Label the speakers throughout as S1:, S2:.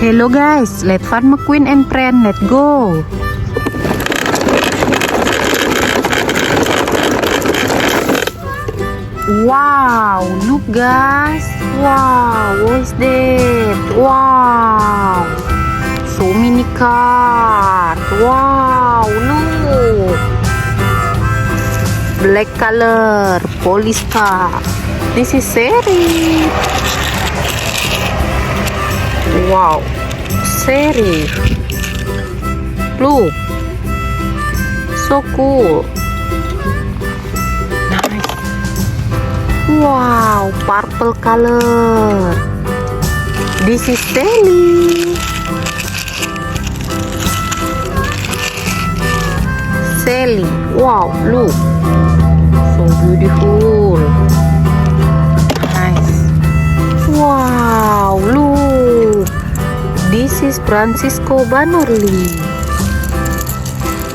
S1: Hello guys, let's fun McQueen and friend. Let's go. Wow, look guys. Wow, what is that? Wow, so many cars. Wow, look. Black color, police car. This is Sheriff. Wow, Sheriff. Look, so cool. Nice. Wow, purple color. This is Sally. Sally. Wow, look, so beautiful. Nice. Wow, look. This is Francisco Bannerly.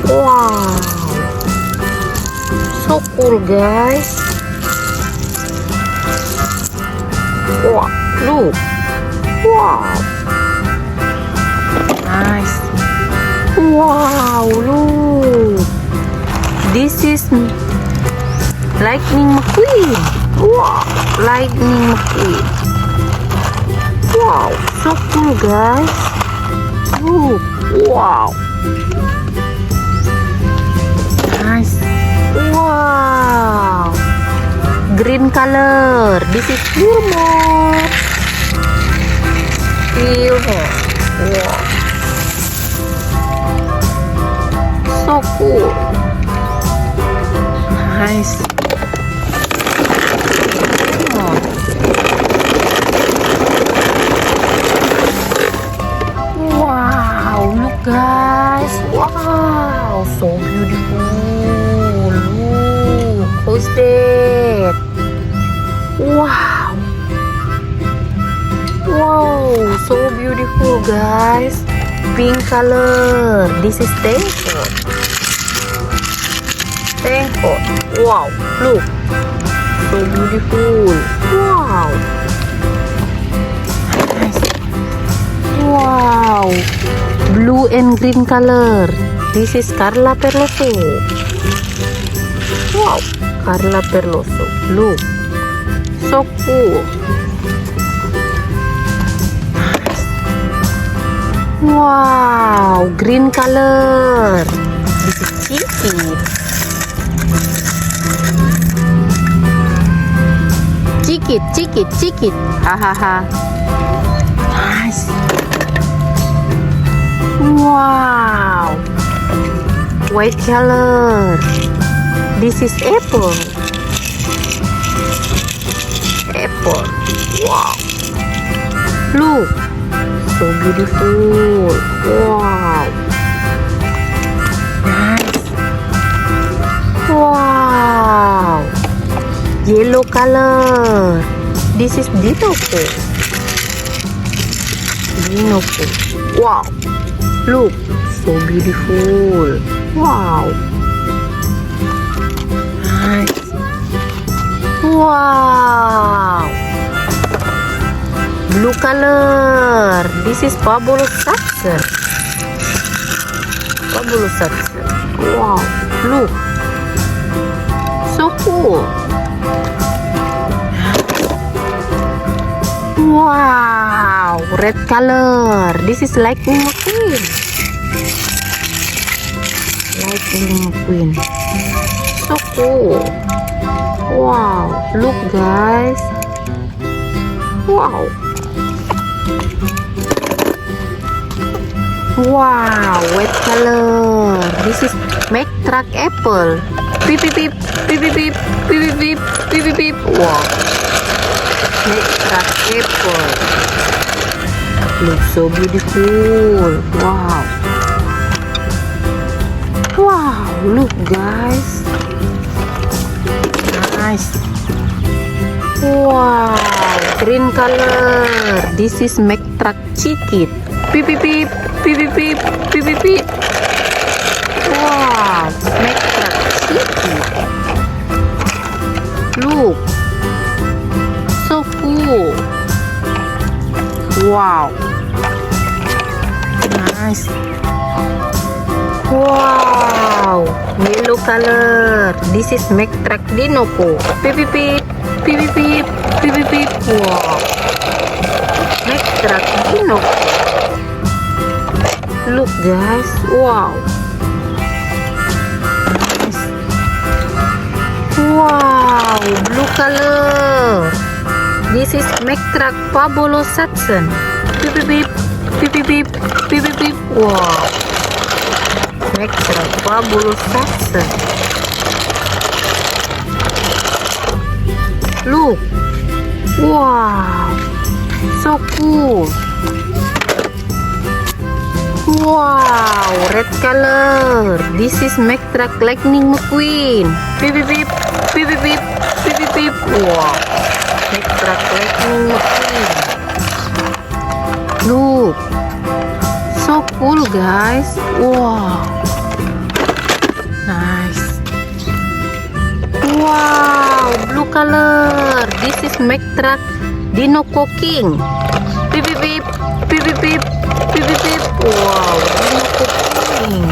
S1: Wow, so cool guys. Wow, look. Wow, nice. Wow, look. This is Lightning McQueen. Wow, Lightning McQueen. Wow, so cool guys. Look, wow. Nice. Wow. Green color. This is Fillmore. Fillmore. Wow. So cool. Nice. Wow, look guys. Wow, so beautiful. Look, who's that? Wow. Wow, so beautiful guys. Pink color. This is Stanford. Stanford. Wow, look, so beautiful. Wow. Nice. Wow, blue and green color. This is Carla Perloso. Wow, Carla Perloso. Look, so cool. Nice. Wow, green color. This is Chiquit. Chiquit, Chiquit, Chiquit. Hahaha. Nice. Wow, white color. This is apple. Apple. Wow, look, so beautiful. Wow, nice. Wow, yellow color. This is Dinoco. Dinoco. Wow, look, so beautiful. Wow, nice. Wow, blue color. This is Fabulous Success. Fabulous Success. Wow, look, so cool. Wow, red color. This is Lightning McQueen. Lightning McQueen. So cool. Wow, look guys. Wow. Wow, white color. This is Mack Truck Apple. Beep beep beep beep beep beep beep beep beep beep beep. Wow. Mack Truck Apple. Looks so beautiful. Wow. Wow, look guys. Nice. Wow, green color. This is Mack Truck Chiquit. Beep beep beep beep beep beep beep beep beep. Wow, Mack Truck Chiquit. Look, so cool. Wow. Nice. Wow, yellow color. This is Mack Truck Dinoco. Beep beep beep, beep beep beep, beep beep beep. Wow, Mack Truck Dinoco. Look guys, wow. Nice. Wow, blue color. This is Mack Truck Pablo Satson. Beep beep beep, beep beep beep, beep beep beep. Wow. Mack Truck Pablo Satson. Look. Wow. So cool. Wow, red color. This is Mack Truck Lightning McQueen. Beep beep beep, beep beep beep, beep beep beep. Wow, Mack Truck Lightning McQueen. Look, so cool guys. Wow, nice. Wow, blue color. This is Mack Truck Dinoco King. Beep beep beep, beep beep beep, beep beep beep. Wow, Dinoco King.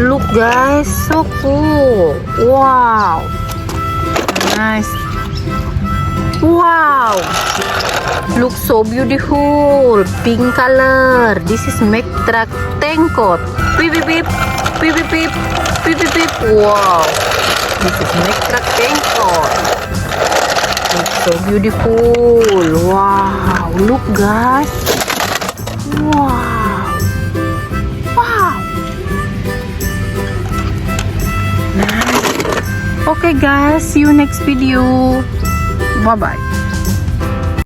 S1: Look guys, so cool. Wow, nice. Wow, look so beautiful. Pink color. This is Mack Truck Tankot. Beep beep beep, beep beep beep, beep beep beep. Wow, this is Mack Truck Tankot. It's so beautiful. Wow, look guys. Wow. Wow. Nice. Okay guys, see you next video. Bye bye.